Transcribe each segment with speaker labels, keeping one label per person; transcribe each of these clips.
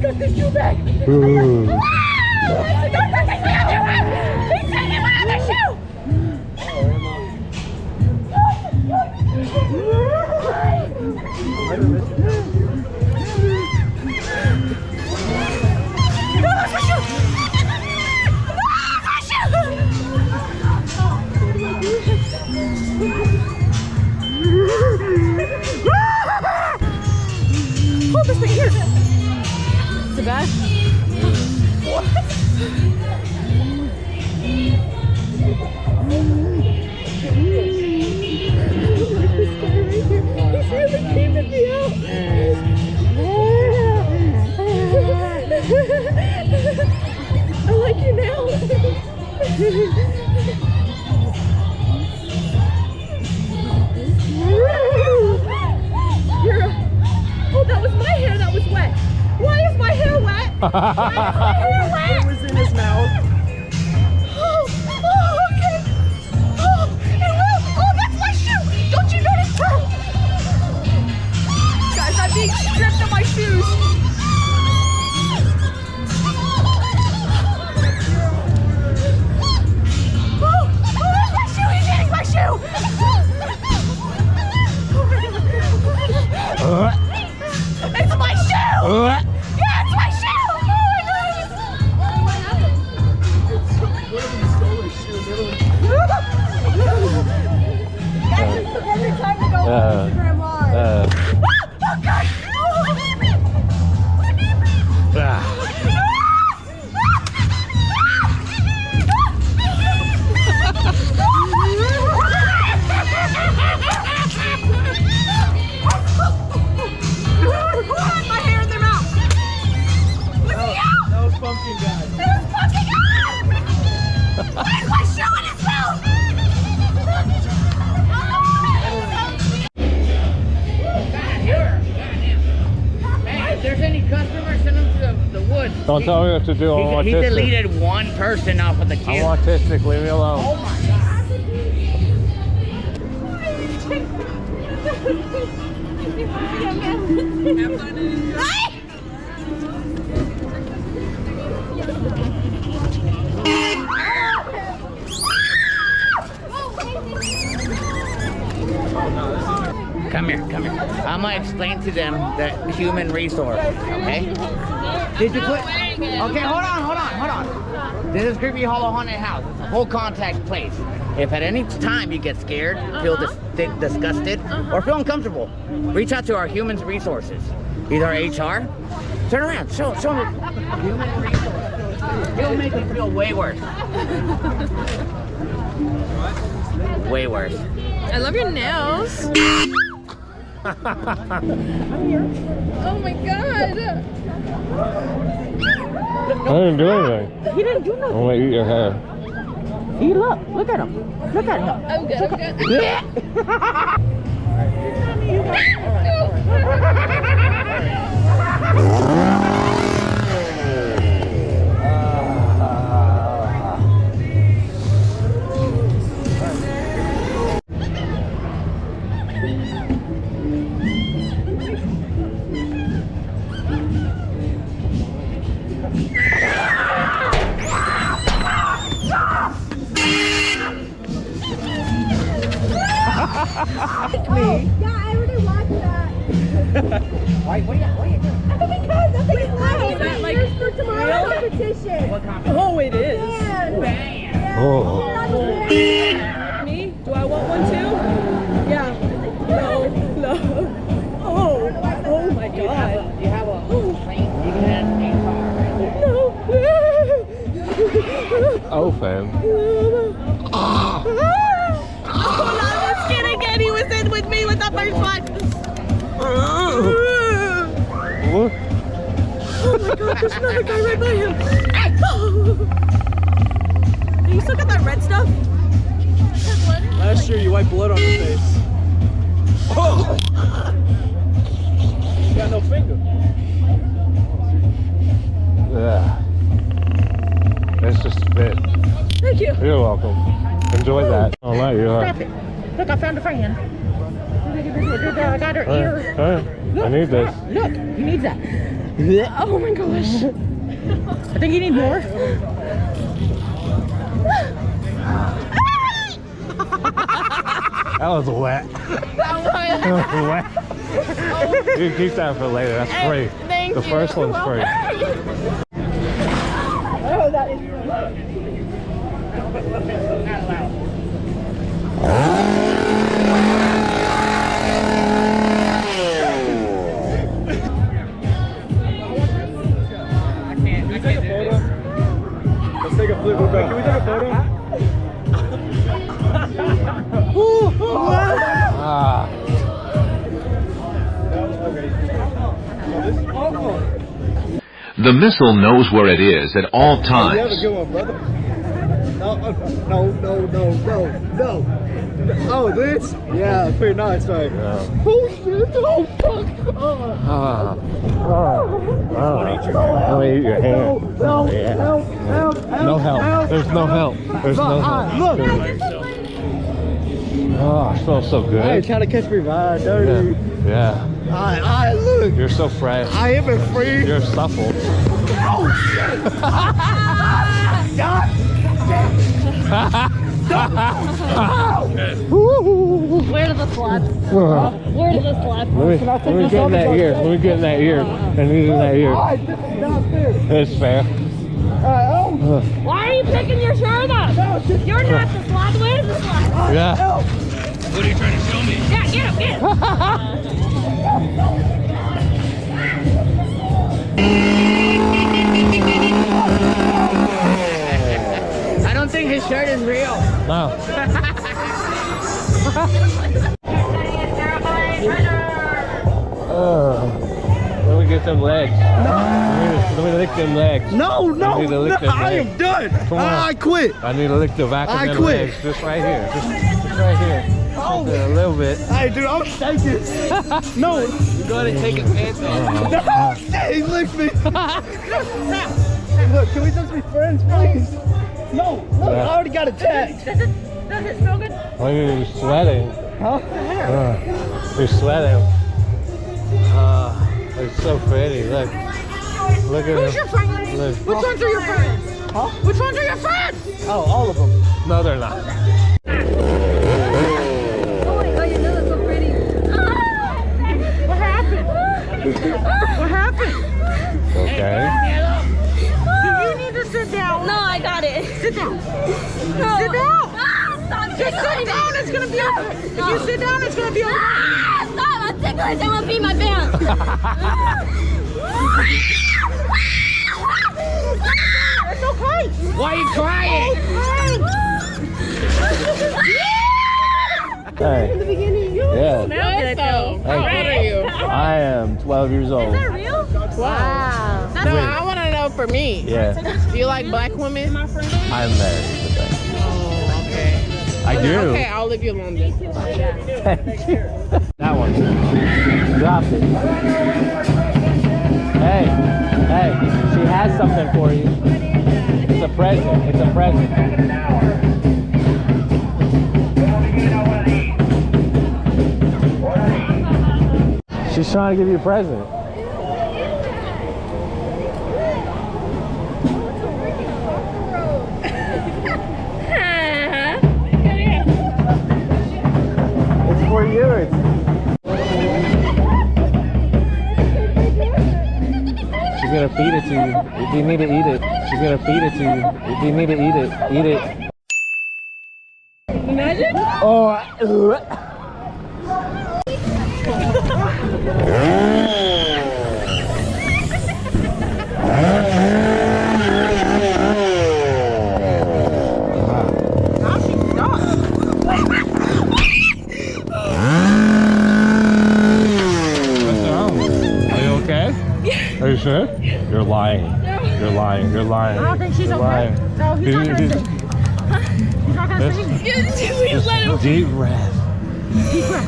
Speaker 1: got this shoe bag.
Speaker 2: Ooh.
Speaker 1: He's taking my other shoe. Hold this thing here. Is it bad? What? He's really creeping me out. I like you now. Oh, that was my hair that was wet. Why is my hair wet? Why is my hair wet?
Speaker 3: It was in his mouth.
Speaker 1: Oh, okay. Oh, it will. Oh, that's my shoe. Don't you notice too? Guys, I'm being stripped of my shoes. Oh, that's my shoe. He's eating my shoe. It's my shoe! Yeah, it's my shoe! Oh my goodness! What happened?
Speaker 3: What if he stole his shoe?
Speaker 1: Guys, this is the perfect time to go on Instagram Live. Oh God! My hair in their mouth! Look at me out!
Speaker 3: That was pumpkin guy.
Speaker 1: That was fucking out! What is my shoe in his mouth?
Speaker 4: Hey, if there's any customers, send them to the woods.
Speaker 2: Don't tell me what to do. I'm
Speaker 4: He
Speaker 2: autistic.
Speaker 4: deleted one person off of the queue.
Speaker 2: I'm autistic. Leave me alone.
Speaker 4: Oh my God. Come here, come here. I'm gonna explain to them the human resource, okay? Did you put... Okay, hold on. This is Creepy Hollow Haunted House. It's a full contact place. If at any time you get scared, feel disgusted, or feel uncomfortable, reach out to our human resources. Either our HR, turn around, show them. Human resources. It'll make you feel way worse. Way worse.
Speaker 1: I love your nails. Oh my God.
Speaker 2: I didn't do anything.
Speaker 1: He didn't do nothing.
Speaker 2: I'm gonna eat your hair.
Speaker 4: See, look at him. Look at him.
Speaker 1: I'm good.
Speaker 3: Me.
Speaker 1: Yeah, I already watched that.
Speaker 4: Why, what are you doing?
Speaker 1: Because I think it's live.
Speaker 3: Is that like
Speaker 1: for tomorrow's competition.
Speaker 4: What competition?
Speaker 3: Oh, it is.
Speaker 1: Yeah.
Speaker 2: Oh.
Speaker 3: Me? Do I want one too? Yeah. No. Oh my
Speaker 4: You
Speaker 3: God.
Speaker 4: have a plane? You can have a car, right?
Speaker 2: Oh, fam.
Speaker 1: Again, he was in with me with the first one.
Speaker 2: What?
Speaker 1: Oh my God, there's another guy right by him. You still got that red stuff?
Speaker 3: Last year you wiped blood on your face. Oh! You got no finger.
Speaker 2: Yeah. It's just spit.
Speaker 1: Thank you.
Speaker 2: You're welcome. Enjoy that. All right. you are.
Speaker 1: Stop it. Look, I found a fan. I got her ear.
Speaker 2: I need this.
Speaker 1: Look, he needs that. Oh my gosh. I think you need more.
Speaker 2: That was wet. That was wet. You can keep that for later. That's free.
Speaker 1: Thank
Speaker 2: the
Speaker 1: you.
Speaker 2: first one's free.
Speaker 1: Oh, that is
Speaker 3: Let's take a flip. Can we take a photo?
Speaker 2: Ah.
Speaker 5: The missile knows where it is at all
Speaker 3: You have a
Speaker 5: times.
Speaker 3: good one, brother. No. Oh, this? Yeah, pretty nice, right? Oh, shit. Oh, fuck.
Speaker 2: Let me eat your hand. Yeah. No help. There's no help. There's no help.
Speaker 3: Look.
Speaker 2: Oh, it smells so
Speaker 3: Hey,
Speaker 2: good.
Speaker 3: trying to catch me by dirty.
Speaker 2: Yeah.
Speaker 3: Alright, look.
Speaker 2: You're so fresh.
Speaker 3: I am a freak.
Speaker 2: You're supple.
Speaker 3: Oh, shit. God.
Speaker 1: Where are the slots? Where are the slots?
Speaker 2: Let me get in that ear. Let me get in that ear. And he's in that ear.
Speaker 3: Alright, this is not fair.
Speaker 2: It's fair.
Speaker 1: Why are you picking your shirt up? You're not the slot. Where's the slot?
Speaker 2: Yeah.
Speaker 5: What are you trying to show me?
Speaker 1: Yeah, get him, get him.
Speaker 4: I don't think his shirt is real.
Speaker 2: No. Let me get them legs. Let me lick them legs.
Speaker 3: No,
Speaker 2: I need to lick them
Speaker 3: I
Speaker 2: legs.
Speaker 3: am done.
Speaker 2: Come on.
Speaker 3: I quit.
Speaker 2: I need to lick the back of
Speaker 3: I
Speaker 2: them
Speaker 3: quit.
Speaker 2: legs. Just right here. Just right here.
Speaker 3: Oh.
Speaker 2: Just a little bit.
Speaker 3: Hey, dude, I'm shaking. No.
Speaker 4: You go ahead and take his pants off.
Speaker 3: No, he licked me. Look, can we just be friends, please? No, look, I already got a text.
Speaker 1: Does it smell good?
Speaker 2: Look at you sweating.
Speaker 3: Huh?
Speaker 2: You're sweating. It's so pretty. Look. Look at
Speaker 1: Who's your
Speaker 2: him.
Speaker 1: friend?
Speaker 2: Look.
Speaker 1: Which ones are your friends?
Speaker 3: Huh?
Speaker 1: Which ones are your friends?
Speaker 3: Oh, all of them.
Speaker 2: No, they're not.
Speaker 1: Oh my god, your nose is so pretty. What happened? What happened?
Speaker 2: Okay.
Speaker 1: Do you need to sit down? No, I got it. Sit down. No. Sit down. Stop. Just sit down. It's gonna be okay. If you sit down, it's gonna be okay. Stop. I'm ticklish. I want to pee my pants. It's okay.
Speaker 4: Why are you crying?
Speaker 2: Hey.
Speaker 1: In the beginning, you
Speaker 2: Yeah.
Speaker 1: smelled it though.
Speaker 2: How old
Speaker 1: are you?
Speaker 2: I am 12 years old.
Speaker 1: Is that real? Wow.
Speaker 6: No, I want to know for me.
Speaker 2: Yeah.
Speaker 6: Do you like black women?
Speaker 2: I'm married.
Speaker 6: Oh, okay.
Speaker 2: I do.
Speaker 6: Okay, I'll leave you alone then.
Speaker 2: That one. Drop it. Hey, she has something for you. It's a present. It's a present. She's trying to give you a present. It's for you. She's gonna feed it to you. If you need to eat it, she's gonna feed it to you. If you need to eat it, eat it.
Speaker 1: Imagine.
Speaker 2: Oh.
Speaker 1: Now she's done.
Speaker 2: What's wrong? Are you okay? Are you sure? You're lying. You're lying. You're lying.
Speaker 1: I don't think she's
Speaker 2: You're
Speaker 1: okay.
Speaker 2: lying.
Speaker 1: No, he's not gonna sing. He's not gonna sing.
Speaker 2: Just deep breath.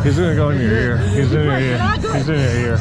Speaker 2: He's gonna go in your ear. He's in your ear. He's in your ear.